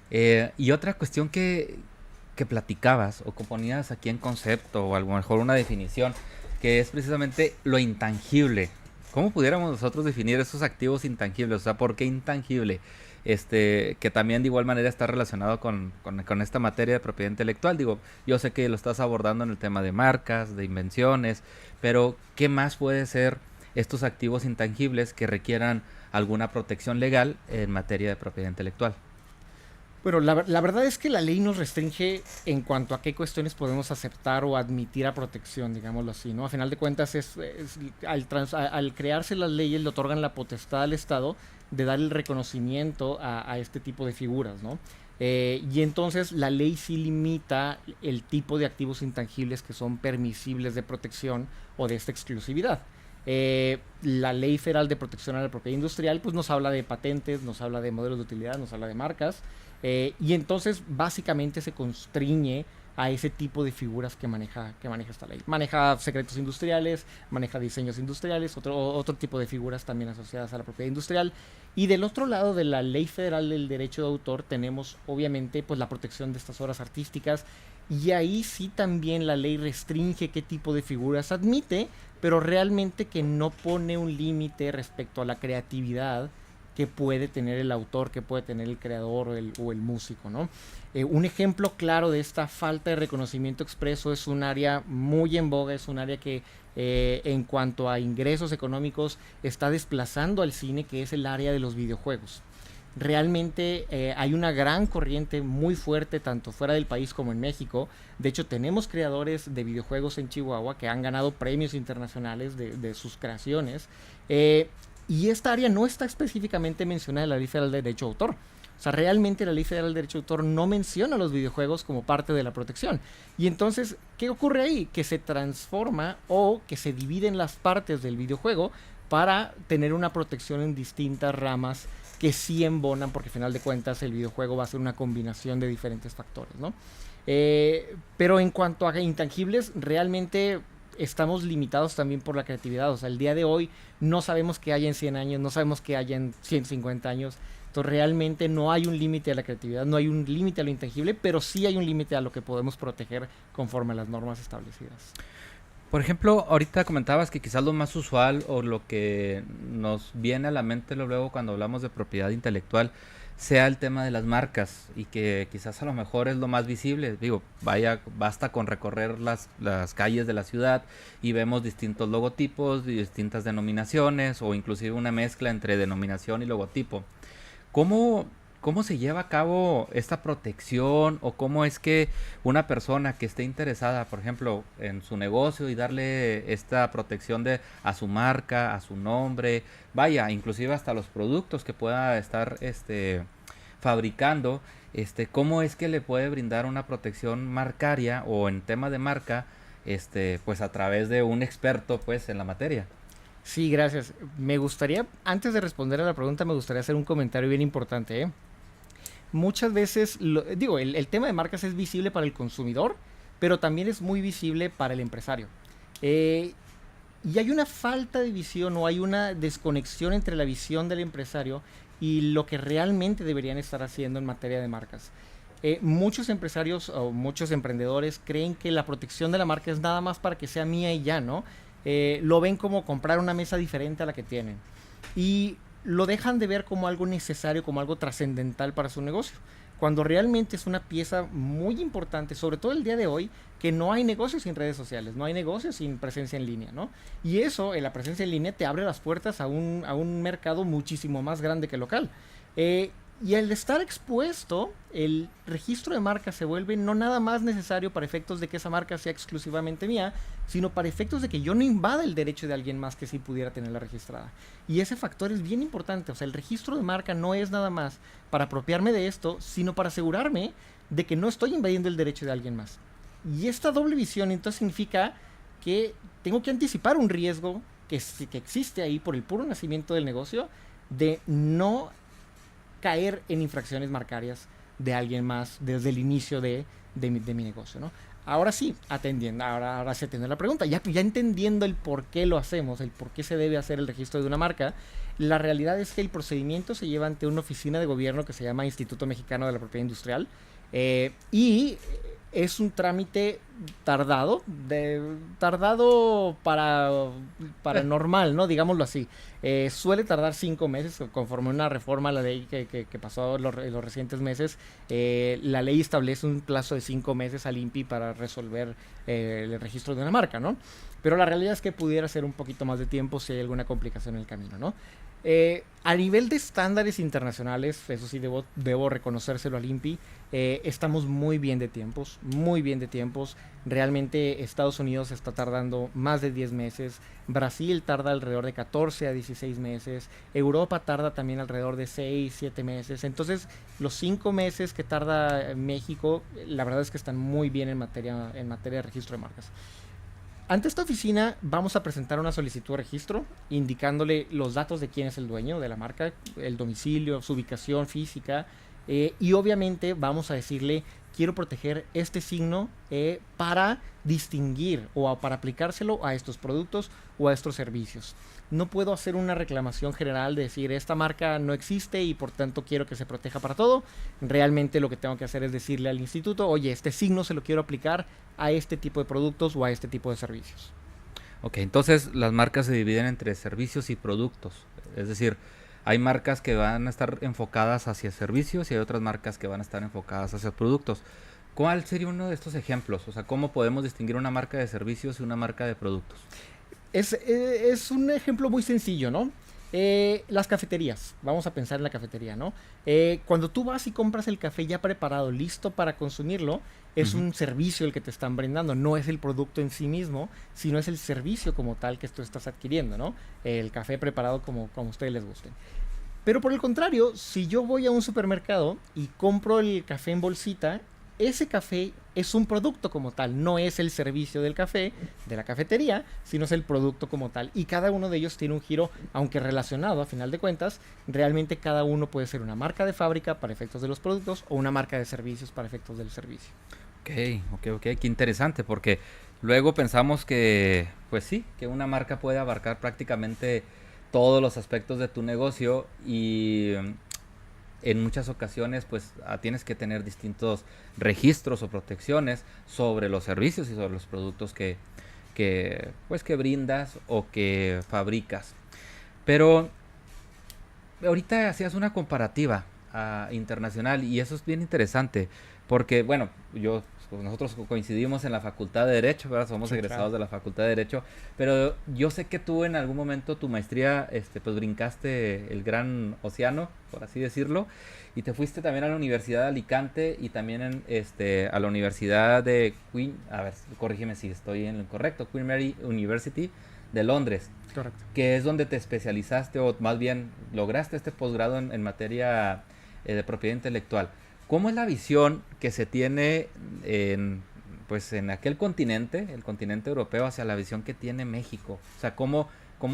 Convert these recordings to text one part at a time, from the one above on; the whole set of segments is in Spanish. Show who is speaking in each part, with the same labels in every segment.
Speaker 1: Y otra cuestión que platicabas o que ponías aquí en concepto o a lo mejor una definición, que es precisamente lo intangible. ¿Cómo pudiéramos nosotros definir esos activos intangibles? O sea, ¿por qué intangible? Que también de igual manera está relacionado con esta materia de propiedad intelectual. Digo, yo sé que lo estás abordando en el tema de marcas, de invenciones, pero ¿qué más puede ser estos activos intangibles que requieran alguna protección legal en materia de propiedad intelectual?
Speaker 2: Bueno, la verdad es que la ley nos restringe en cuanto a qué cuestiones podemos aceptar o admitir a protección, digámoslo así, ¿no? A final de cuentas, al crearse las leyes le otorgan la potestad al Estado de dar el reconocimiento a este tipo de figuras, ¿no? Y entonces la ley sí limita el tipo de activos intangibles que son permisibles de protección o de esta exclusividad. La Ley Federal de Protección a la Propiedad Industrial pues nos habla de patentes, nos habla de modelos de utilidad, nos habla de marcas, y entonces básicamente se constriñe a ese tipo de figuras que maneja esta ley. Maneja secretos industriales, maneja diseños industriales, otro tipo de figuras también asociadas a la propiedad industrial. Y del otro lado de la Ley Federal del Derecho de Autor tenemos obviamente pues la protección de estas obras artísticas, y ahí sí también la ley restringe qué tipo de figuras admite, pero realmente que no pone un límite respecto a la creatividad que puede tener el autor, que puede tener el creador o el músico, ¿no? Un ejemplo claro de esta falta de reconocimiento expreso es un área muy en boga, es un área que en cuanto a ingresos económicos está desplazando al cine, que es el área de los videojuegos. Realmente hay una gran corriente muy fuerte tanto fuera del país como en México. De hecho, tenemos creadores de videojuegos en Chihuahua que han ganado premios internacionales de sus creaciones. Y esta área no está específicamente mencionada en la Ley Federal de Derecho de Autor. O sea, realmente la Ley Federal de Derecho de Autor no menciona los videojuegos como parte de la protección. Y entonces, ¿qué ocurre ahí? Que se transforma o que se dividen las partes del videojuego para tener una protección en distintas ramas que sí embonan, porque al final de cuentas el videojuego va a ser una combinación de diferentes factores, ¿no? Pero en cuanto a intangibles, realmente estamos limitados también por la creatividad. O sea, el día de hoy no sabemos qué hay en 100 años, no sabemos qué hay en 150 años. Entonces realmente no hay un límite a la creatividad, no hay un límite a lo intangible, pero sí hay un límite a lo que podemos proteger conforme a las normas establecidas.
Speaker 1: Por ejemplo, ahorita comentabas que quizás lo más usual o lo que nos viene a la mente luego cuando hablamos de propiedad intelectual sea el tema de las marcas y que quizás a lo mejor es lo más visible. Digo, vaya, basta con recorrer las calles de la ciudad y vemos distintos logotipos y distintas denominaciones o inclusive una mezcla entre denominación y logotipo. ¿Cómo, ¿Cómo se lleva a cabo esta protección o cómo es que una persona que esté interesada, por ejemplo, en su negocio y darle esta protección a su marca, a su nombre, vaya, inclusive hasta los productos que pueda estar fabricando, cómo es que le puede brindar una protección marcaria o en tema de marca, pues a través de un experto pues en la materia?
Speaker 2: Sí, gracias. Me gustaría, antes de responder a la pregunta, me gustaría hacer un comentario bien importante, ¿eh? Muchas veces, digo, el tema de marcas es visible para el consumidor, pero también es muy visible para el empresario. Eh, y hay una falta de visión o hay una desconexión entre la visión del empresario y lo que realmente deberían estar haciendo en materia de marcas. Muchos empresarios o muchos emprendedores creen que la protección de la marca es nada más para que sea mía y ya, ¿no? Lo ven como comprar una mesa diferente a la que tienen. Y lo dejan de ver como algo necesario, como algo trascendental para su negocio. Cuando realmente es una pieza muy importante, sobre todo el día de hoy, que no hay negocios sin redes sociales, no hay negocios sin presencia en línea, ¿no? Y eso, en la presencia en línea, te abre las puertas a un mercado muchísimo más grande que el local. Y al estar expuesto, el registro de marca se vuelve no nada más necesario para efectos de que esa marca sea exclusivamente mía, sino para efectos de que yo no invada el derecho de alguien más que sí pudiera tenerla registrada. Y ese factor es bien importante. O sea, el registro de marca no es nada más para apropiarme de esto, sino para asegurarme de que no estoy invadiendo el derecho de alguien más. Y esta doble visión entonces significa que tengo que anticipar un riesgo que existe ahí por el puro nacimiento del negocio de no caer en infracciones marcarias de alguien más desde el inicio de mi negocio, ¿no? Ahora sí, ahora se atiende la pregunta. Ya entendiendo el por qué lo hacemos, el por qué se debe hacer el registro de una marca, la realidad es que el procedimiento se lleva ante una oficina de gobierno que se llama Instituto Mexicano de la Propiedad Industrial, y es un trámite tardado para normal, ¿no? Digámoslo así. Suele tardar 5 meses, conforme una reforma a la ley que pasó en los recientes meses. La ley establece un plazo de 5 meses al INPI para resolver el registro de una marca, ¿no? Pero la realidad es que pudiera ser un poquito más de tiempo si hay alguna complicación en el camino, ¿no? A nivel de estándares internacionales, eso sí debo reconocérselo al INPI, estamos muy bien de tiempos, muy bien de tiempos. Realmente Estados Unidos está tardando más de 10 meses, Brasil tarda alrededor de 14 a 16 meses, Europa tarda también alrededor de 6, 7 meses. Entonces, los 5 meses que tarda México, la verdad es que están muy bien en materia de registro de marcas. Ante esta oficina vamos a presentar una solicitud de registro indicándole los datos de quién es el dueño de la marca, el domicilio, su ubicación física, y obviamente vamos a decirle: quiero proteger este signo para distinguir o para aplicárselo a estos productos o a estos servicios. No puedo hacer una reclamación general de decir esta marca no existe y por tanto quiero que se proteja para todo. Realmente lo que tengo que hacer es decirle al instituto: oye, este signo se lo quiero aplicar a este tipo de productos o a este tipo de servicios.
Speaker 1: Ok, entonces las marcas se dividen entre servicios y productos. Es decir, hay marcas que van a estar enfocadas hacia servicios y hay otras marcas que van a estar enfocadas hacia productos. ¿Cuál sería uno de estos ejemplos? O sea, ¿cómo podemos distinguir una marca de servicios y una marca de productos?
Speaker 2: Es un ejemplo muy sencillo, ¿no? Las cafeterías, vamos a pensar en la cafetería, ¿no? Cuando tú vas y compras el café ya preparado, listo para consumirlo, es un servicio el que te están brindando, no es el producto en sí mismo, sino es el servicio como tal que tú estás adquiriendo, ¿no? El café preparado como a ustedes les guste. Pero por el contrario, si yo voy a un supermercado y compro el café en bolsita, ese café es un producto como tal, no es el servicio del café, de la cafetería, sino es el producto como tal. Y cada uno de ellos tiene un giro, aunque relacionado a final de cuentas, realmente cada uno puede ser una marca de fábrica para efectos de los productos o una marca de servicios para efectos del servicio.
Speaker 1: Ok, qué interesante, porque luego pensamos que, pues sí, que una marca puede abarcar prácticamente todos los aspectos de tu negocio y en muchas ocasiones pues tienes que tener distintos registros o protecciones sobre los servicios y sobre los productos pues que brindas o que fabricas. Pero ahorita hacías una comparativa internacional y eso es bien interesante porque bueno, nosotros coincidimos en la Facultad de Derecho, ¿verdad? Somos egresados de la Facultad de Derecho, pero yo sé que tú en algún momento tu maestría, pues brincaste el gran océano, por así decirlo, y te fuiste también a la Universidad de Alicante y también a la Universidad de a ver, corrígeme si estoy en lo incorrecto, Queen Mary University de Londres.
Speaker 2: Correcto.
Speaker 1: Que es donde te especializaste o más bien lograste este posgrado en materia de propiedad intelectual. ¿Cómo es la visión que se tiene pues en aquel continente, el continente europeo, hacia la visión que tiene México? O sea, ¿cómo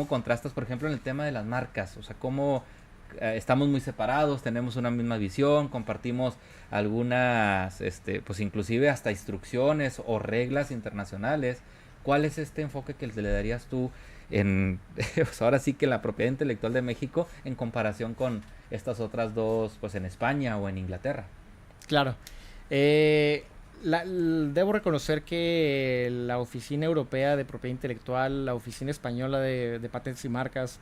Speaker 1: contrastas, por ejemplo, en el tema de las marcas? O sea, ¿cómo estamos muy separados, tenemos una misma visión, compartimos algunas, pues inclusive hasta instrucciones o reglas internacionales? ¿Cuál es este enfoque que le darías tú pues ahora sí que en la propiedad intelectual de México en comparación con estas otras dos, pues en España o en Inglaterra?
Speaker 2: Claro. Debo reconocer que la Oficina Europea de Propiedad Intelectual, la Oficina Española de Patentes y Marcas,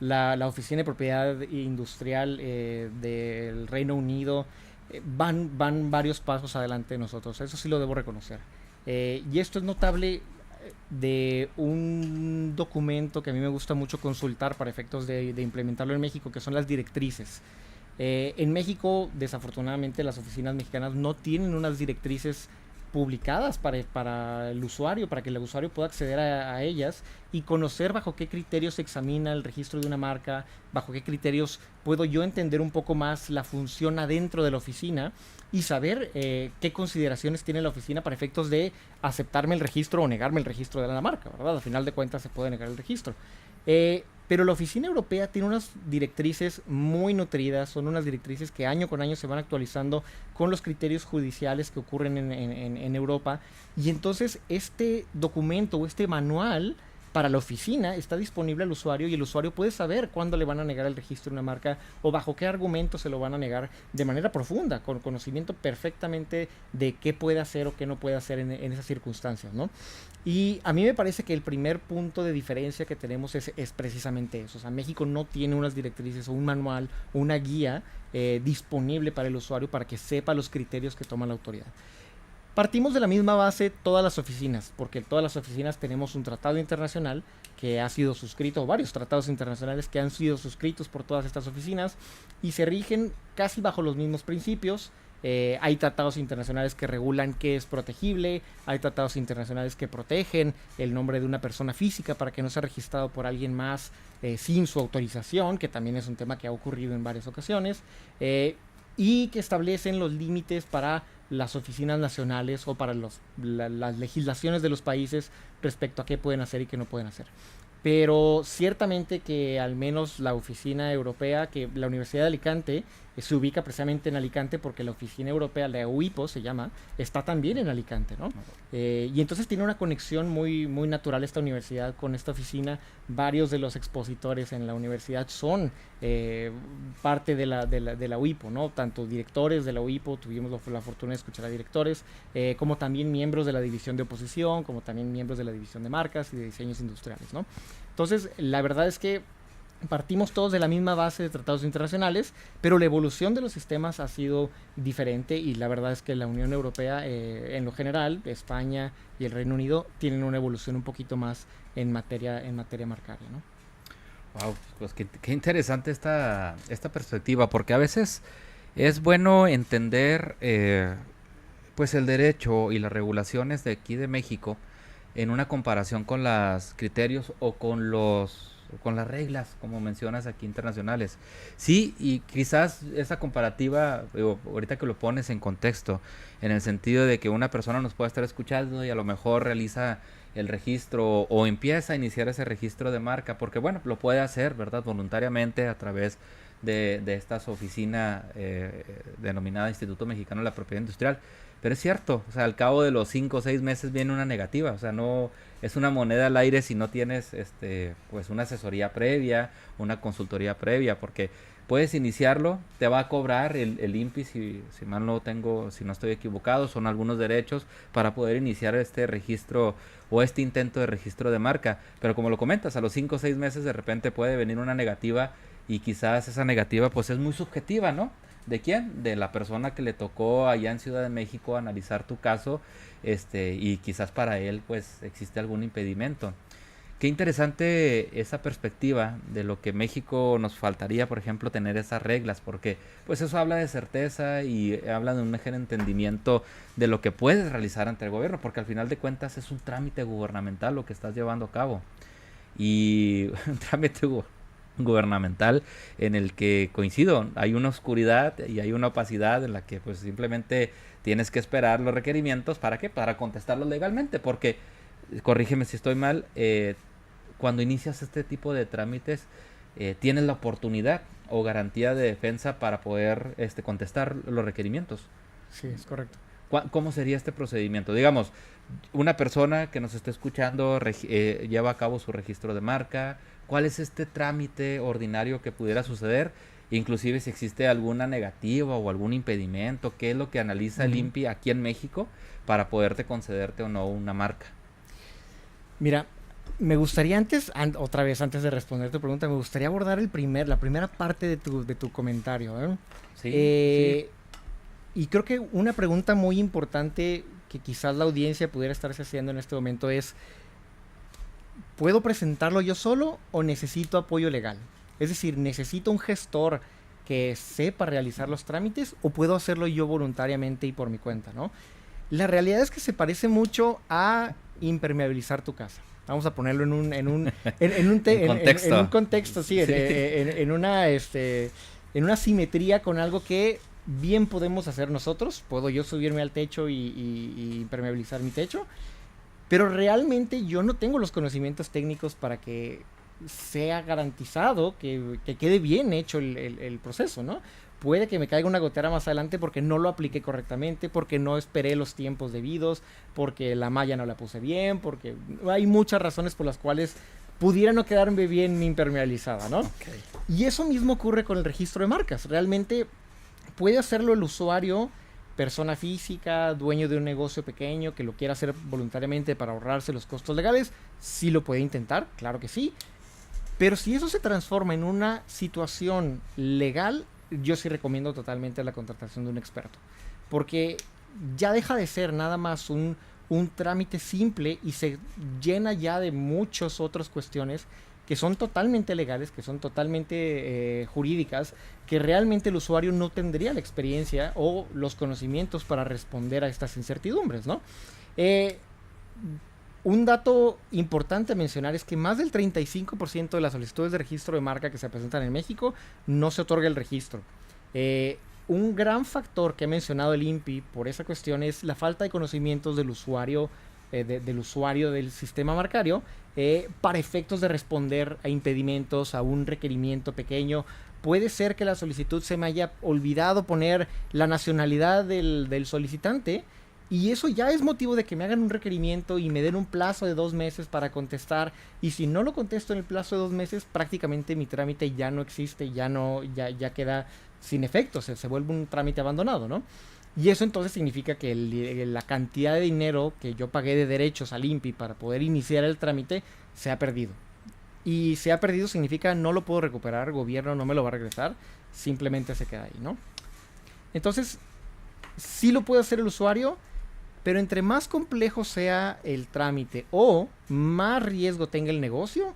Speaker 2: la Oficina de Propiedad Industrial del Reino Unido, van varios pasos adelante de nosotros. Eso sí lo debo reconocer. Y esto es notable de un documento que a mí me gusta mucho consultar para efectos de implementarlo en México, que son las directrices. En México, desafortunadamente, las oficinas mexicanas no tienen unas directrices publicadas para el usuario, para que el usuario pueda acceder a ellas y conocer bajo qué criterios se examina el registro de una marca, bajo qué criterios puedo yo entender un poco más la función adentro de la oficina y saber qué consideraciones tiene la oficina para efectos de aceptarme el registro o negarme el registro de la marca, ¿verdad? Al final de cuentas se puede negar el registro. Pero la Oficina Europea tiene unas directrices muy nutridas, son unas directrices que año con año se van actualizando con los criterios judiciales que ocurren en Europa. Y entonces este documento o este manual para la oficina está disponible al usuario y el usuario puede saber cuándo le van a negar el registro de una marca o bajo qué argumentos se lo van a negar de manera profunda, con conocimiento perfectamente de qué puede hacer o qué no puede hacer en esas circunstancias, ¿no? Y a mí me parece que el primer punto de diferencia que tenemos es precisamente eso. O sea, México no tiene unas directrices o un manual o una guía disponible para el usuario para que sepa los criterios que toma la autoridad. Partimos de la misma base todas las oficinas, porque todas las oficinas tenemos un tratado internacional que ha sido suscrito, o varios tratados internacionales que han sido suscritos por todas estas oficinas y se rigen casi bajo los mismos principios. Hay tratados internacionales que regulan qué es protegible, hay tratados internacionales que protegen el nombre de una persona física para que no sea registrado por alguien más sin su autorización, que también es un tema que ha ocurrido en varias ocasiones, y que establecen los límites para las oficinas nacionales o para las legislaciones de los países respecto a qué pueden hacer y qué no pueden hacer. Pero ciertamente que al menos la oficina europea, que la Universidad de Alicante se ubica precisamente en Alicante porque la oficina europea, la UIPO se llama, está también en Alicante, ¿no? Y entonces tiene una conexión muy, muy natural esta universidad con esta oficina. Varios de los expositores en la universidad son parte de la UIPO, ¿no? Tanto directores de la UIPO, tuvimos la fortuna de escuchar a directores, como también miembros de la división de oposición, como también miembros de la división de marcas y de diseños industriales, ¿no? Entonces, la verdad es que partimos todos de la misma base de tratados internacionales, pero la evolución de los sistemas ha sido diferente y la verdad es que la Unión Europea, en lo general, España y el Reino Unido, tienen una evolución un poquito más en materia marcaria, ¿no?
Speaker 1: Wow, pues qué interesante esta perspectiva, porque a veces es bueno entender pues el derecho y las regulaciones de aquí de México en una comparación con los criterios o con las reglas, como mencionas aquí, internacionales. Sí, y quizás esa comparativa, digo, ahorita que lo pones en contexto, en el sentido de que una persona nos puede estar escuchando y a lo mejor realiza el registro o empieza a iniciar ese registro de marca, porque bueno, lo puede hacer, ¿verdad? Voluntariamente a través de esta oficina denominada Instituto Mexicano de la Propiedad Industrial. Pero es cierto, o sea, al cabo de los 5 o 6 meses viene una negativa, o sea, no es una moneda al aire si no tienes pues una asesoría previa, una consultoría previa, porque puedes iniciarlo, te va a cobrar el INPI, si mal no tengo, si no estoy equivocado, son algunos derechos para poder iniciar este registro o este intento de registro de marca, pero como lo comentas, a los 5 o 6 meses de repente puede venir una negativa y quizás esa negativa pues es muy subjetiva, ¿no? ¿De quién? De la persona que le tocó allá en Ciudad de México analizar tu caso, y quizás para él pues existe algún impedimento. Qué interesante esa perspectiva de lo que México nos faltaría, por ejemplo, tener esas reglas, porque pues eso habla de certeza y habla de un mejor entendimiento de lo que puedes realizar ante el gobierno, porque al final de cuentas es un trámite gubernamental lo que estás llevando a cabo. Y un trámite gubernamental en el que coincido, hay una oscuridad y hay una opacidad en la que pues simplemente tienes que esperar los requerimientos. ¿Para qué? Para contestarlos legalmente, porque corrígeme si estoy mal, cuando inicias este tipo de trámites tienes la oportunidad o garantía de defensa para poder contestar los requerimientos.
Speaker 2: Sí, es correcto.
Speaker 1: ¿Cómo sería este procedimiento? Digamos, una persona que nos esté escuchando lleva a cabo su registro de marca. ¿Cuál es este trámite ordinario que pudiera suceder? Inclusive si existe alguna negativa o algún impedimento, ¿qué es lo que analiza el INPI aquí en México para poderte concederte o no una marca?
Speaker 2: Mira, me gustaría antes de responder tu pregunta, me gustaría abordar la primera parte de tu comentario, ¿eh?
Speaker 1: Sí.
Speaker 2: Y creo que una pregunta muy importante que quizás la audiencia pudiera estarse haciendo en este momento es: ¿puedo presentarlo yo solo o necesito apoyo legal? Es decir, ¿necesito un gestor que sepa realizar los trámites o puedo hacerlo yo voluntariamente y por mi cuenta, ¿no? La realidad es que se parece mucho a impermeabilizar tu casa. Vamos a ponerlo en un contexto, sí, sí. En una simetría con algo que bien podemos hacer nosotros. Puedo yo subirme al techo y impermeabilizar mi techo, pero realmente yo no tengo los conocimientos técnicos para que sea garantizado que quede bien hecho el proceso, ¿no? Puede que me caiga una gotera más adelante porque no lo apliqué correctamente, porque no esperé los tiempos debidos, porque la malla no la puse bien, porque hay muchas razones por las cuales pudiera no quedarme bien impermeabilizada, ¿no?
Speaker 1: Okay.
Speaker 2: Y eso mismo ocurre con el registro de marcas. Realmente puede hacerlo el usuario, persona física, dueño de un negocio pequeño que lo quiera hacer voluntariamente para ahorrarse los costos legales. Sí lo puede intentar, claro que sí. Pero si eso se transforma en una situación legal, yo sí recomiendo totalmente la contratación de un experto. Porque ya deja de ser nada más un trámite simple y se llena ya de muchas otras cuestiones que son totalmente legales, que son totalmente jurídicas, que realmente el usuario no tendría la experiencia o los conocimientos para responder a estas incertidumbres, ¿no? Un dato importante a mencionar es que más del 35% de las solicitudes de registro de marca que se presentan en México no se otorga el registro. Un gran factor que ha mencionado el INPI por esa cuestión es la falta de conocimientos del usuario del sistema marcario para efectos de responder a impedimentos, a un requerimiento pequeño. Puede ser que la solicitud se me haya olvidado poner la nacionalidad del solicitante y eso ya es motivo de que me hagan un requerimiento y me den un plazo de 2 meses para contestar, y si no lo contesto en el plazo de 2 meses, prácticamente mi trámite ya no existe, ya queda sin efecto, se vuelve un trámite abandonado, ¿no? Y eso entonces significa que la cantidad de dinero que yo pagué de derechos al INPI para poder iniciar el trámite se ha perdido. Y se ha perdido significa no lo puedo recuperar, el gobierno no me lo va a regresar, simplemente se queda ahí, ¿no? Entonces, sí lo puede hacer el usuario, pero entre más complejo sea el trámite o más riesgo tenga el negocio,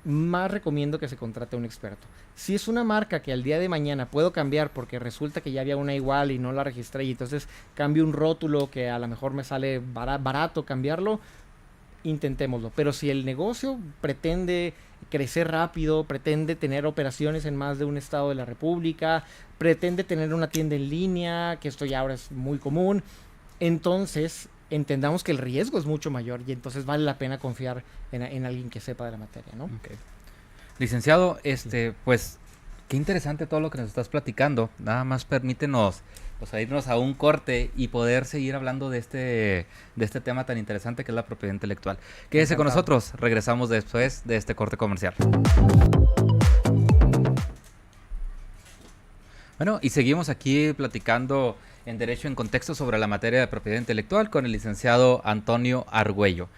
Speaker 2: más recomiendo que se contrate a un experto. Si es una marca que al día de mañana puedo cambiar porque resulta que ya había una igual y no la registré y entonces cambio un rótulo que a lo mejor me sale barato cambiarlo, intentémoslo. Pero si el negocio pretende crecer rápido, pretende tener operaciones en más de un estado de la República, pretende tener una tienda en línea, que esto ya ahora es muy común, entonces entendamos que el riesgo es mucho mayor y entonces vale la pena confiar en alguien que sepa de la materia, ¿no?
Speaker 1: Okay. Licenciado, pues qué interesante todo lo que nos estás platicando. Nada más permítenos irnos a un corte y poder seguir hablando de este tema tan interesante que es la propiedad intelectual. Quédese con nosotros, regresamos después de este corte comercial. Bueno, y seguimos aquí platicando en Derecho en Contexto sobre la materia de propiedad intelectual con el licenciado Antonio Argüello.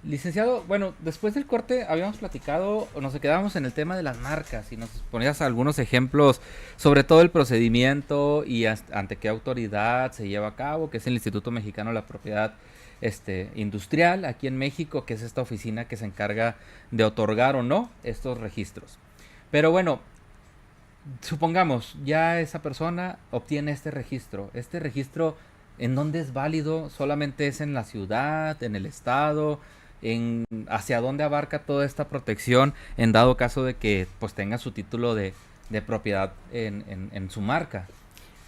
Speaker 1: Licenciado, bueno, después del corte habíamos platicado, o nos quedábamos en el tema de las marcas y nos ponías algunos ejemplos sobre todo el procedimiento y ante qué autoridad se lleva a cabo, que es el Instituto Mexicano de la Propiedad Industrial aquí en México, que es esta oficina que se encarga de otorgar o no estos registros. Pero bueno, supongamos, ya esa persona obtiene este registro. ¿Este registro en dónde es válido? ¿Solamente es en la ciudad, en el estado? ¿Hacia dónde abarca toda esta protección en dado caso de que pues tenga su título de propiedad en su marca?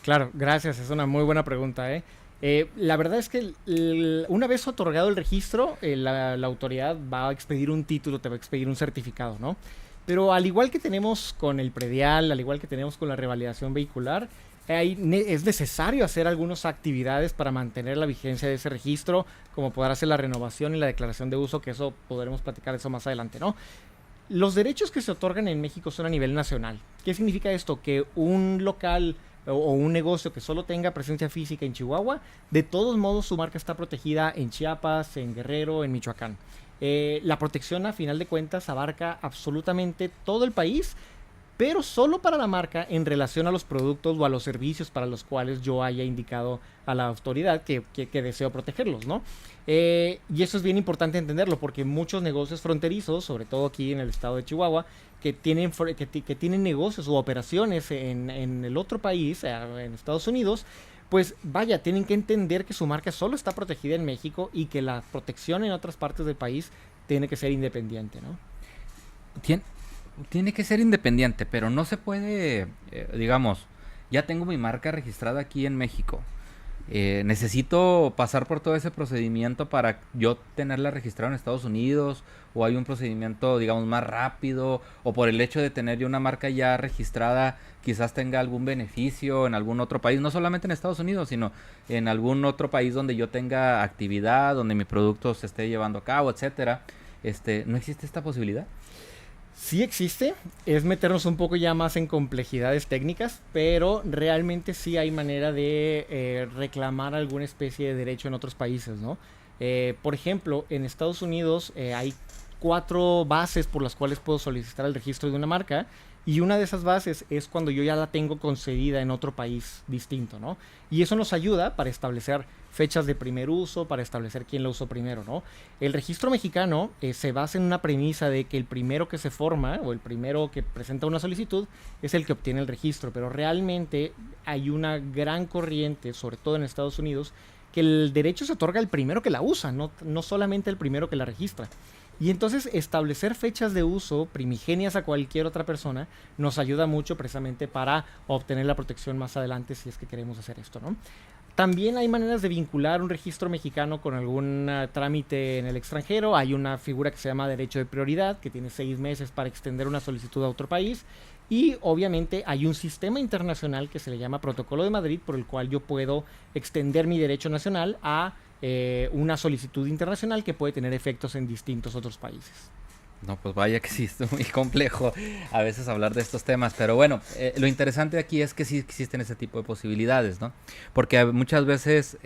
Speaker 2: Claro, gracias, es una muy buena pregunta, la verdad es que una vez otorgado el registro, la autoridad va a expedir un título, te va a expedir un certificado, ¿no? Pero al igual que tenemos con el predial, al igual que tenemos con la revalidación vehicular, es necesario hacer algunas actividades para mantener la vigencia de ese registro, como poder hacer la renovación y la declaración de uso, que eso podremos platicar eso más adelante, ¿no? Los derechos que se otorgan en México son a nivel nacional. ¿Qué significa esto? Que un local o un negocio que solo tenga presencia física en Chihuahua, de todos modos su marca está protegida en Chiapas, en Guerrero, en Michoacán. La protección a final de cuentas abarca absolutamente todo el país, pero solo para la marca en relación a los productos o a los servicios para los cuales yo haya indicado a la autoridad que deseo protegerlos, ¿no? Y eso es bien importante entenderlo porque muchos negocios fronterizos, sobre todo aquí en el estado de Chihuahua, que tienen negocios u operaciones en el otro país, en Estados Unidos, pues vaya, tienen que entender que su marca solo está protegida en México y que la protección en otras partes del país tiene que ser independiente, ¿no?
Speaker 1: Tiene que ser independiente, pero no se puede, digamos, ya tengo mi marca registrada aquí en México. ¿Necesito pasar por todo ese procedimiento para yo tenerla registrada en Estados Unidos? ¿O hay un procedimiento, digamos, más rápido? ¿O por el hecho de tener yo una marca ya registrada, quizás tenga algún beneficio en algún otro país? No solamente en Estados Unidos, sino en algún otro país donde yo tenga actividad, donde mi producto se esté llevando a cabo, etcétera. ¿No existe esta posibilidad?
Speaker 2: Sí existe, es meternos un poco ya más en complejidades técnicas, pero realmente sí hay manera de reclamar alguna especie de derecho en otros países, ¿no? Por ejemplo, en Estados Unidos hay 4 bases por las cuales puedo solicitar el registro de una marca, y una de esas bases es cuando yo ya la tengo concedida en otro país distinto, ¿no? Y eso nos ayuda para establecer fechas de primer uso, para establecer quién lo usó primero, ¿no? El registro mexicano se basa en una premisa de que el primero que se forma o el primero que presenta una solicitud es el que obtiene el registro, pero realmente hay una gran corriente, sobre todo en Estados Unidos, que el derecho se otorga al primero que la usa, no solamente el primero que la registra. Y entonces establecer fechas de uso primigenias a cualquier otra persona nos ayuda mucho precisamente para obtener la protección más adelante si es que queremos hacer esto, ¿no? También hay maneras de vincular un registro mexicano con algún trámite en el extranjero. Hay una figura que se llama derecho de prioridad, que tiene 6 meses para extender una solicitud a otro país. Y obviamente hay un sistema internacional que se le llama Protocolo de Madrid, por el cual yo puedo extender mi derecho nacional a una solicitud internacional que puede tener efectos en distintos otros países.
Speaker 1: No, pues vaya que sí, es muy complejo a veces hablar de estos temas, pero bueno, lo interesante aquí es que sí existen ese tipo de posibilidades, ¿no? Porque muchas veces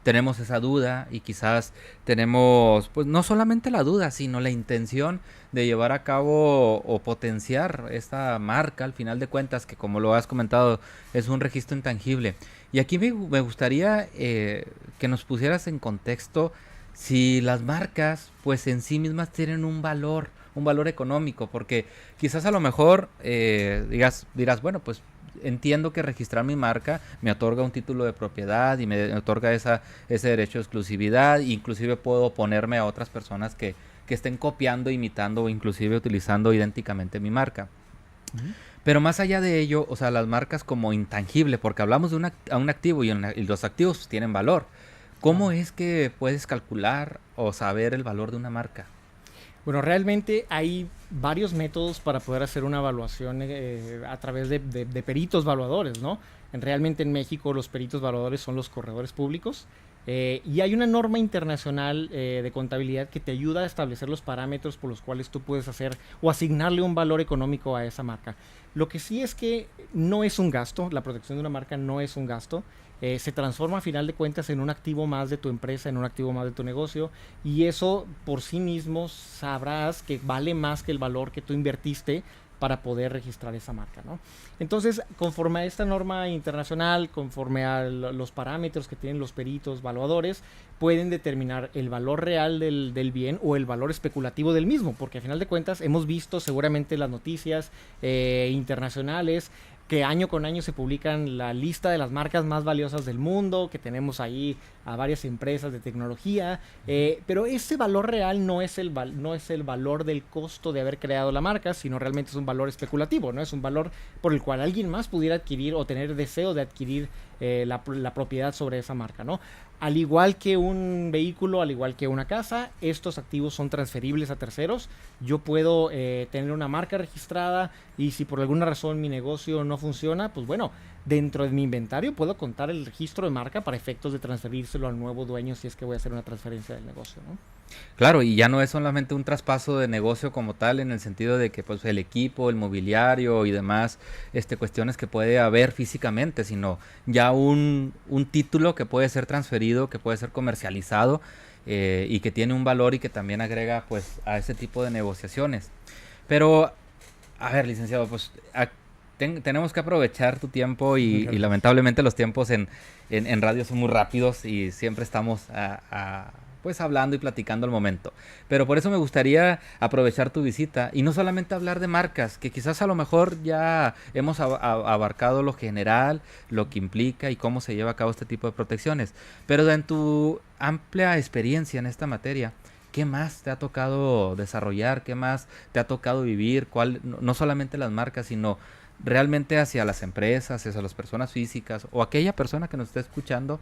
Speaker 1: tenemos esa duda y quizás tenemos, pues no solamente la duda, sino la intención de llevar a cabo o potenciar esta marca, al final de cuentas, que como lo has comentado, es un registro intangible. Y aquí me gustaría que nos pusieras en contexto si las marcas pues en sí mismas tienen un valor económico, porque quizás a lo mejor dirás, bueno, pues entiendo que registrar mi marca me otorga un título de propiedad y me otorga ese derecho de exclusividad, e inclusive puedo oponerme a otras personas que estén copiando, imitando o inclusive utilizando idénticamente mi marca. Uh-huh. Pero más allá de ello, o sea, las marcas como intangible, porque hablamos de un activo y los activos tienen valor. ¿Cómo es que puedes calcular o saber el valor de una marca?
Speaker 2: Bueno, realmente hay varios métodos para poder hacer una evaluación a través de peritos evaluadores, ¿no? Realmente en México los peritos evaluadores son los corredores públicos. Y hay una norma internacional de contabilidad que te ayuda a establecer los parámetros por los cuales tú puedes hacer o asignarle un valor económico a esa marca. Lo que sí es que no es un gasto, la protección de una marca no es un gasto. Se transforma a final de cuentas en un activo más de tu empresa, en un activo más de tu negocio, y eso por sí mismo sabrás que vale más que el valor que tú invertiste para poder registrar esa marca, ¿no? Entonces, conforme a esta norma internacional, conforme a los parámetros que tienen los peritos evaluadores, pueden determinar el valor real del bien o el valor especulativo del mismo, porque a final de cuentas hemos visto seguramente las noticias internacionales que año con año se publican la lista de las marcas más valiosas del mundo, que tenemos ahí a varias empresas de tecnología, pero ese valor real no es el valor del costo de haber creado la marca, sino realmente es un valor especulativo, ¿no? Es un valor por el cual alguien más pudiera adquirir o tener deseo de adquirir la propiedad sobre esa marca, ¿no? Al igual que un vehículo, al igual que una casa, estos activos son transferibles a terceros. Yo puedo tener una marca registrada y si por alguna razón mi negocio no funciona, pues bueno, dentro de mi inventario puedo contar el registro de marca para efectos de transferírselo al nuevo dueño si es que voy a hacer una transferencia del negocio, ¿no?
Speaker 1: Claro, y ya no es solamente un traspaso de negocio como tal, en el sentido de que pues el equipo, el mobiliario y demás cuestiones que puede haber físicamente, sino ya un título que puede ser transferido, que puede ser comercializado y que tiene un valor y que también agrega pues a ese tipo de negociaciones. Pero, a ver, licenciado, pues tenemos que aprovechar tu tiempo y lamentablemente los tiempos en radio son muy rápidos y siempre estamos pues hablando y platicando al momento. Pero por eso me gustaría aprovechar tu visita y no solamente hablar de marcas, que quizás a lo mejor ya hemos abarcado lo general, lo que implica y cómo se lleva a cabo este tipo de protecciones. Pero en tu amplia experiencia en esta materia, ¿qué más te ha tocado desarrollar? ¿Qué más te ha tocado vivir? No solamente las marcas, sino realmente hacia las empresas, hacia las personas físicas o aquella persona que nos está escuchando,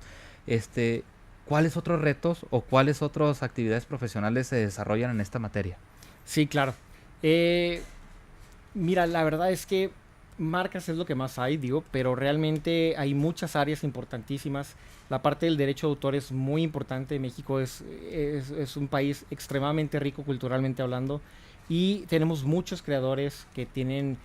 Speaker 1: ¿cuáles otros retos o cuáles otras actividades profesionales se desarrollan en esta materia?
Speaker 2: Sí, claro. Eh, Mira, la verdad es que marcas es lo que más hay, digo, pero realmente hay muchas áreas importantísimas. La parte del derecho de autor es muy importante. México es un país extremadamente rico culturalmente hablando y tenemos muchos creadores que tienen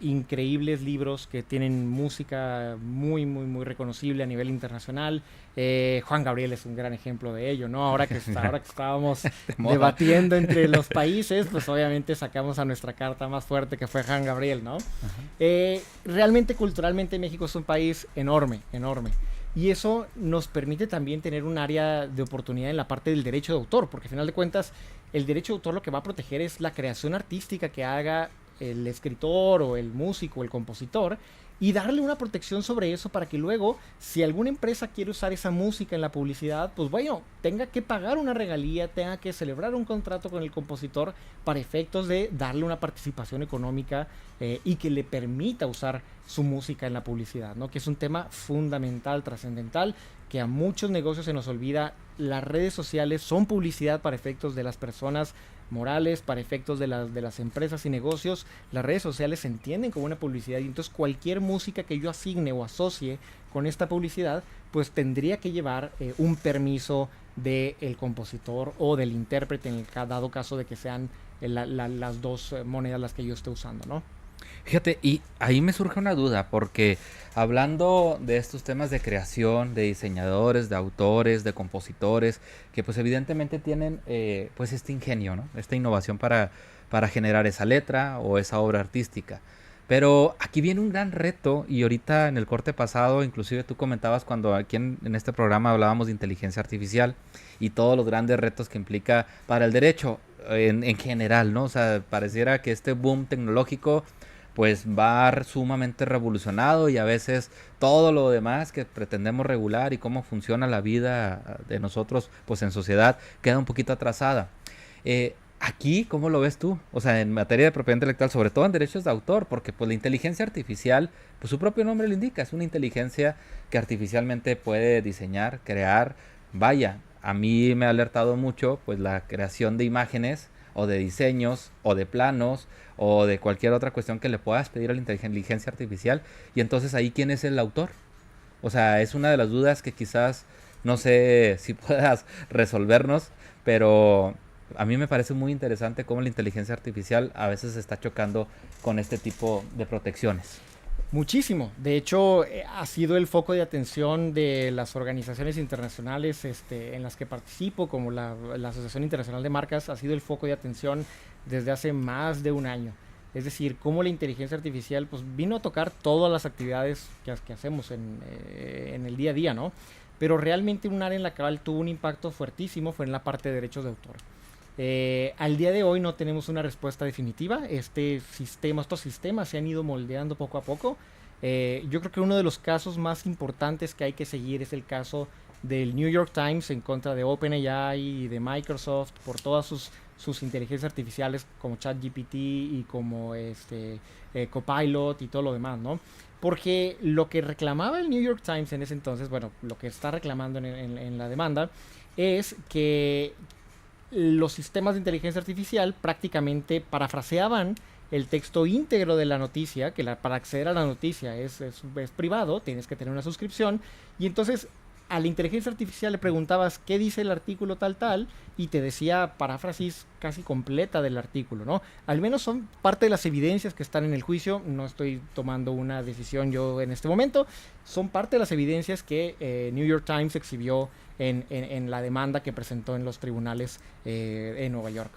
Speaker 2: increíbles libros, que tienen música muy, muy, muy reconocible a nivel internacional. Juan Gabriel es un gran ejemplo de ello, ¿no? Ahora que estábamos
Speaker 1: De moda.
Speaker 2: debatiendo entre los países, pues obviamente sacamos a nuestra carta más fuerte que fue Juan Gabriel, ¿no?
Speaker 1: Ajá.
Speaker 2: Realmente culturalmente México es un país enorme, enorme. Y eso nos permite también tener un área de oportunidad en la parte del derecho de autor, porque al final de cuentas el derecho de autor lo que va a proteger es la creación artística que haga el escritor o el músico o el compositor y darle una protección sobre eso para que luego, si alguna empresa quiere usar esa música en la publicidad, pues bueno, tenga que pagar una regalía, tenga que celebrar un contrato con el compositor para efectos de darle una participación económica y que le permita usar su música en la publicidad, ¿no? Que es un tema fundamental, trascendental, que a muchos negocios se nos olvida. Las redes sociales son publicidad para efectos de las personas morales, para efectos de las empresas y negocios. Las redes sociales se entienden como una publicidad y entonces cualquier música que yo asigne o asocie con esta publicidad pues tendría que llevar un permiso del compositor o del intérprete en el dado caso de que sean las dos monedas las que yo esté usando, ¿no?
Speaker 1: Fíjate, y ahí me surge una duda, porque hablando de estos temas de creación, de diseñadores, de autores, de compositores, que pues evidentemente tienen pues este ingenio, ¿no? Esta innovación para generar esa letra o esa obra artística. Pero aquí viene un gran reto y ahorita en el corte pasado, inclusive tú comentabas cuando aquí en este programa hablábamos de inteligencia artificial y todos los grandes retos que implica para el derecho en general, ¿no? O sea, pareciera que este boom tecnológico pues va sumamente revolucionado y a veces todo lo demás que pretendemos regular y cómo funciona la vida de nosotros pues en sociedad queda un poquito atrasada. Aquí, ¿cómo lo ves tú? O sea, en materia de propiedad intelectual, sobre todo en derechos de autor, porque pues la inteligencia artificial, pues su propio nombre lo indica, es una inteligencia que artificialmente puede diseñar, crear, vaya, a mí me ha alertado mucho pues la creación de imágenes o de diseños o de planos o de cualquier otra cuestión que le puedas pedir a la inteligencia artificial y entonces ahí quién es el autor. O sea, es una de las dudas que quizás no sé si puedas resolvernos, pero a mí me parece muy interesante cómo la inteligencia artificial a veces está chocando con este tipo de protecciones.
Speaker 2: Muchísimo. De hecho, ha sido el foco de atención de las organizaciones internacionales en las que participo, como la Asociación Internacional de Marcas, ha sido el foco de atención desde hace más de un año. Es decir, cómo la inteligencia artificial pues, vino a tocar todas las actividades que hacemos en el día a día, ¿no? Pero realmente un área en la cual tuvo un impacto fuertísimo fue en la parte de derechos de autor. Al día de hoy no tenemos una respuesta definitiva. Estos sistemas se han ido moldeando poco a poco. Yo creo que uno de los casos más importantes que hay que seguir es el caso del New York Times en contra de OpenAI y de Microsoft por todas sus inteligencias artificiales como ChatGPT y como Copilot y todo lo demás, ¿no? Porque lo que reclamaba el New York Times en ese entonces, bueno, lo que está reclamando en la demanda es que los sistemas de inteligencia artificial prácticamente parafraseaban el texto íntegro de la noticia, que para acceder a la noticia es privado, tienes que tener una suscripción, y entonces a la inteligencia artificial le preguntabas qué dice el artículo tal tal y te decía paráfrasis casi completa del artículo, ¿no? Al menos son parte de las evidencias que están en el juicio, no estoy tomando una decisión yo en este momento, son parte de las evidencias que New York Times exhibió en la demanda que presentó en los tribunales en Nueva York.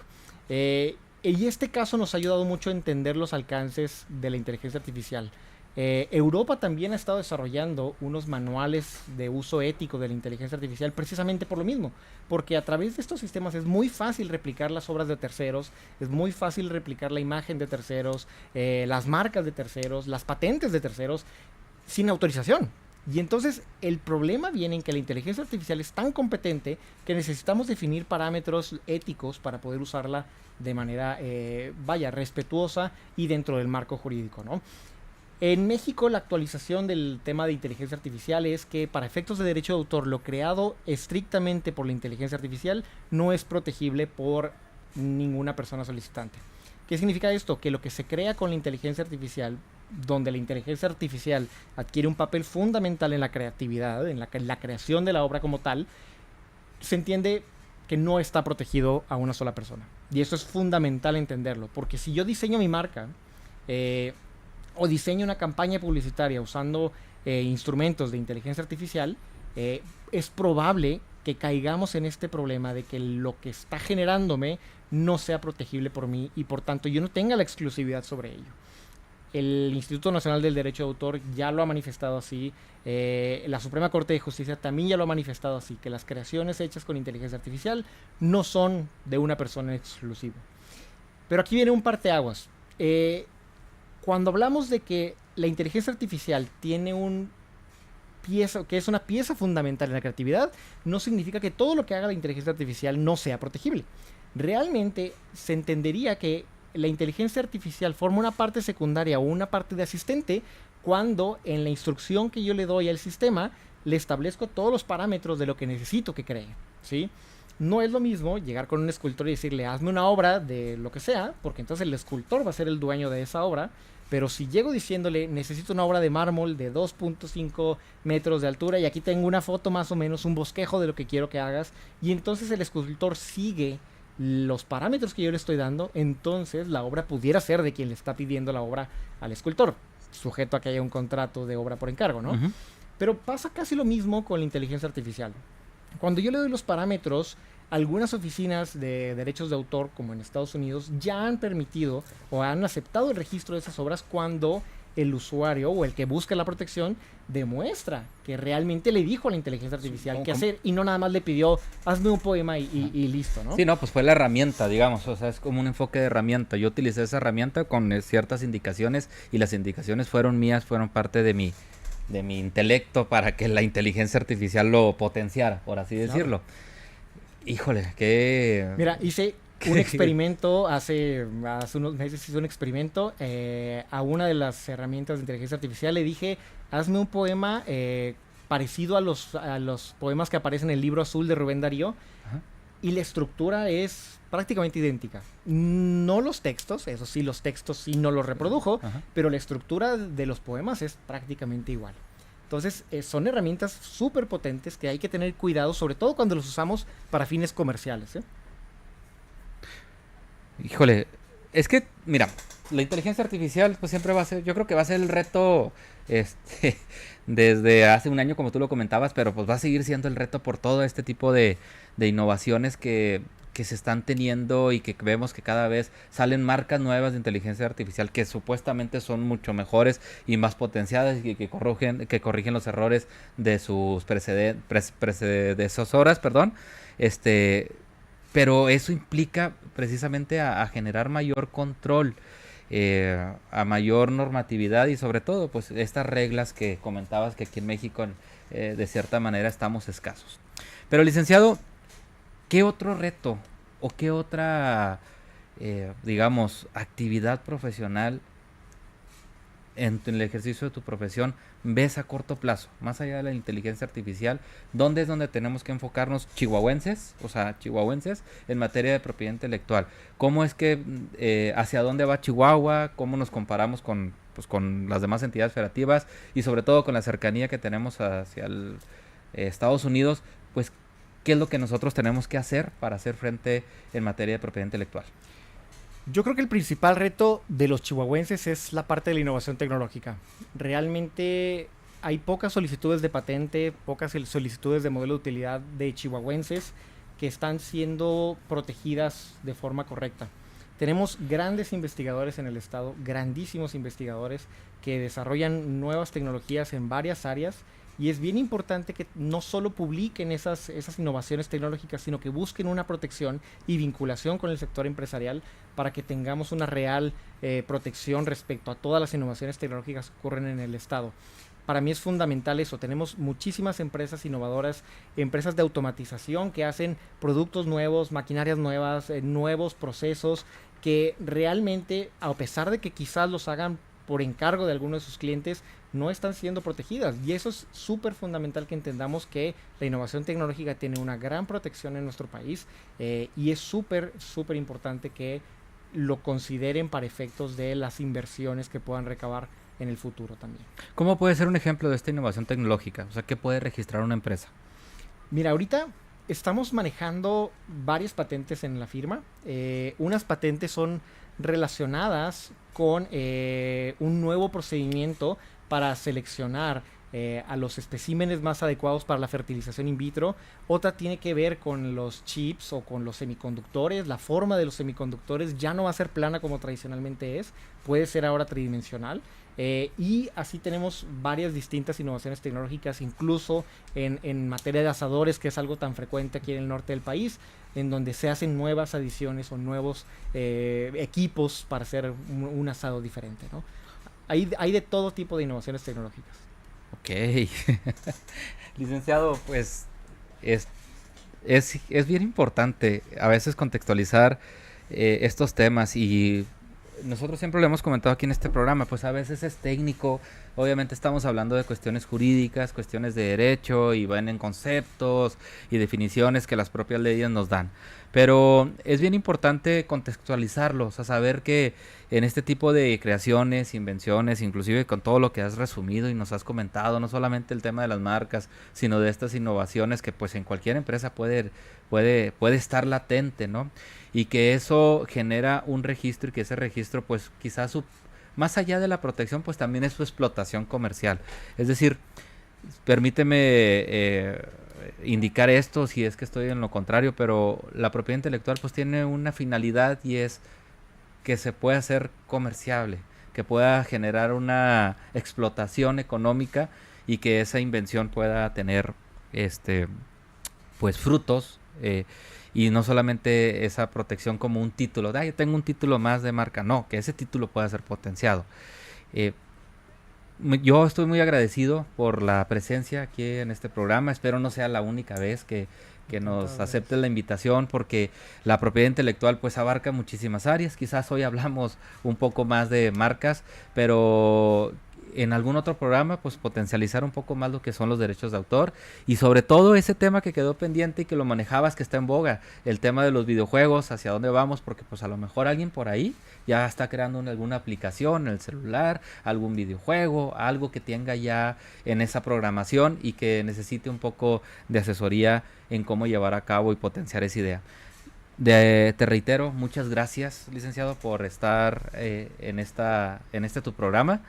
Speaker 2: Y este caso nos ha ayudado mucho a entender los alcances de la inteligencia artificial. Europa también ha estado desarrollando unos manuales de uso ético de la inteligencia artificial precisamente por lo mismo, porque a través de estos sistemas es muy fácil replicar las obras de terceros, es muy fácil replicar la imagen de terceros, las marcas de terceros, las patentes de terceros, sin autorización. Y entonces el problema viene en que la inteligencia artificial es tan competente que necesitamos definir parámetros éticos para poder usarla de manera, respetuosa y dentro del marco jurídico, ¿no? En México, la actualización del tema de inteligencia artificial es que para efectos de derecho de autor, lo creado estrictamente por la inteligencia artificial no es protegible por ninguna persona solicitante. ¿Qué significa esto? Que lo que se crea con la inteligencia artificial, donde la inteligencia artificial adquiere un papel fundamental en la creatividad, en la creación de la obra como tal, se entiende que no está protegido a una sola persona. Y eso es fundamental entenderlo, porque si yo diseño mi marca, o diseño una campaña publicitaria usando instrumentos de inteligencia artificial, es probable que caigamos en este problema de que lo que está generándome no sea protegible por mí y por tanto yo no tenga la exclusividad sobre ello. El Instituto Nacional del Derecho de Autor ya lo ha manifestado así, la Suprema Corte de Justicia también ya lo ha manifestado así, que las creaciones hechas con inteligencia artificial no son de una persona exclusiva. Pero aquí viene un parteaguas. Cuando hablamos de que la inteligencia artificial tiene que es una pieza fundamental en la creatividad, no significa que todo lo que haga la inteligencia artificial no sea protegible. Realmente se entendería que la inteligencia artificial forma una parte secundaria o una parte de asistente cuando en la instrucción que yo le doy al sistema le establezco todos los parámetros de lo que necesito que cree, ¿sí? No es lo mismo llegar con un escultor y decirle hazme una obra de lo que sea, porque entonces el escultor va a ser el dueño de esa obra. Pero si llego diciéndole, necesito una obra de mármol de 2.5 metros de altura y aquí tengo una foto más o menos, un bosquejo de lo que quiero que hagas, y entonces el escultor sigue los parámetros que yo le estoy dando, entonces la obra pudiera ser de quien le está pidiendo la obra al escultor, sujeto a que haya un contrato de obra por encargo, ¿no? Uh-huh. Pero pasa casi lo mismo con la inteligencia artificial. Cuando yo le doy los parámetros, algunas oficinas de derechos de autor, como en Estados Unidos, ya han permitido o han aceptado el registro de esas obras cuando el usuario o el que busca la protección demuestra que realmente le dijo a la inteligencia artificial qué hacer y no nada más le pidió hazme un poema y listo, ¿no?
Speaker 1: Sí, no, pues fue la herramienta, digamos, o sea, es como un enfoque de herramienta. Yo utilicé esa herramienta con ciertas indicaciones y las indicaciones fueron mías, fueron parte de mi intelecto para que la inteligencia artificial lo potenciara, por así decirlo. Claro. Híjole, qué...
Speaker 2: Mira, hice un experimento hace unos meses, hice un experimento a una de las herramientas de inteligencia artificial. Le dije, hazme un poema parecido a los poemas que aparecen en el libro azul de Rubén Darío. Ajá. Y la estructura es prácticamente idéntica. No los textos, eso sí, los textos sí no los reprodujo, ajá, pero la estructura de los poemas es prácticamente igual. Entonces, son herramientas súper potentes que hay que tener cuidado, sobre todo cuando los usamos para fines comerciales, ¿eh?
Speaker 1: Híjole, es que, mira, la inteligencia artificial pues siempre va a ser, yo creo que va a ser el reto desde hace un año, como tú lo comentabas, pero pues va a seguir siendo el reto por todo este tipo de innovaciones que se están teniendo y que vemos que cada vez salen marcas nuevas de inteligencia artificial que supuestamente son mucho mejores y más potenciadas y que corrigen los errores de sus predecesoras, perdón. Pero eso implica precisamente a generar mayor control, a mayor normatividad y sobre todo pues estas reglas que comentabas que aquí en México de cierta manera estamos escasos. Pero licenciado, ¿qué otro reto o qué otra, digamos, actividad profesional en el ejercicio de tu profesión ves a corto plazo, más allá de la inteligencia artificial? ¿Dónde es donde tenemos que enfocarnos chihuahuenses en materia de propiedad intelectual? ¿Cómo es que, hacia dónde va Chihuahua? ¿Cómo nos comparamos con las demás entidades federativas? Y sobre todo con la cercanía que tenemos hacia Estados Unidos, pues, ¿qué es lo que nosotros tenemos que hacer para hacer frente en materia de propiedad intelectual?
Speaker 2: Yo creo que el principal reto de los chihuahuenses es la parte de la innovación tecnológica. Realmente hay pocas solicitudes de patente, pocas solicitudes de modelo de utilidad de chihuahuenses que están siendo protegidas de forma correcta. Tenemos grandes investigadores en el estado, grandísimos investigadores que desarrollan nuevas tecnologías en varias áreas. Y es bien importante que no solo publiquen esas innovaciones tecnológicas, sino que busquen una protección y vinculación con el sector empresarial para que tengamos una real protección respecto a todas las innovaciones tecnológicas que ocurren en el estado. Para mí es fundamental eso. Tenemos muchísimas empresas innovadoras, empresas de automatización que hacen productos nuevos, maquinarias nuevas, nuevos procesos que realmente, a pesar de que quizás los hagan por encargo de alguno de sus clientes no están siendo protegidas. Y eso es súper fundamental que entendamos que la innovación tecnológica tiene una gran protección en nuestro país y es súper, súper importante que lo consideren para efectos de las inversiones que puedan recabar en el futuro también.
Speaker 1: ¿Cómo puede ser un ejemplo de esta innovación tecnológica? O sea, ¿qué puede registrar una empresa?
Speaker 2: Mira, ahorita estamos manejando varias patentes en la firma. Unas patentes son relacionadas con un nuevo procedimiento para seleccionar a los especímenes más adecuados para la fertilización in vitro. Otra tiene que ver con los chips o con los semiconductores. La forma de los semiconductores ya no va a ser plana como tradicionalmente es, puede ser ahora tridimensional. Y así tenemos varias distintas innovaciones tecnológicas, incluso en materia de asadores, que es algo tan frecuente aquí en el norte del país, en donde se hacen nuevas adiciones o nuevos equipos para hacer un asado diferente, ¿no? Hay de todo tipo de innovaciones tecnológicas.
Speaker 1: Ok. Licenciado, pues es bien importante a veces contextualizar estos temas y nosotros siempre lo hemos comentado aquí en este programa, pues a veces es técnico, obviamente estamos hablando de cuestiones jurídicas, cuestiones de derecho y van en conceptos y definiciones que las propias leyes nos dan, pero es bien importante contextualizarlo, o sea, saber que en este tipo de creaciones, invenciones, inclusive con todo lo que has resumido y nos has comentado, no solamente el tema de las marcas, sino de estas innovaciones que pues en cualquier empresa puede estar latente, ¿no? Y que eso genera un registro y que ese registro pues quizás más allá de la protección pues también es su explotación comercial. Es decir, permíteme indicar esto si es que estoy en lo contrario, pero la propiedad intelectual pues tiene una finalidad y es que se pueda hacer comerciable, que pueda generar una explotación económica y que esa invención pueda tener pues frutos y no solamente esa protección como un título, yo tengo un título más de marca, no, que ese título pueda ser potenciado. Yo estoy muy agradecido por la presencia aquí en este programa, espero no sea la única vez que nos aceptes la invitación, porque la propiedad intelectual pues abarca muchísimas áreas, quizás hoy hablamos un poco más de marcas, pero en algún otro programa pues potencializar un poco más lo que son los derechos de autor y sobre todo ese tema que quedó pendiente y que lo manejabas, que está en boga, el tema de los videojuegos, hacia dónde vamos, porque pues a lo mejor alguien por ahí ya está creando alguna aplicación en el celular, algún videojuego, algo que tenga ya en esa programación y que necesite un poco de asesoría en cómo llevar a cabo y potenciar esa idea. Te reitero, muchas gracias, licenciado, por estar en este tu programa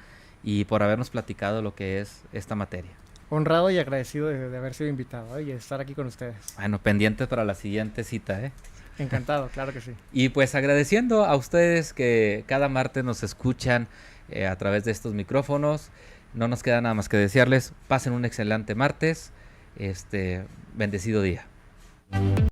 Speaker 1: y por habernos platicado lo que es esta materia.
Speaker 2: Honrado y agradecido de haber sido invitado y de estar aquí con ustedes.
Speaker 1: Bueno, pendiente para la siguiente cita, ¿eh?
Speaker 2: Encantado, claro que sí.
Speaker 1: Y pues agradeciendo a ustedes que cada martes nos escuchan a través de estos micrófonos. No nos queda nada más que desearles, pasen un excelente martes, bendecido día.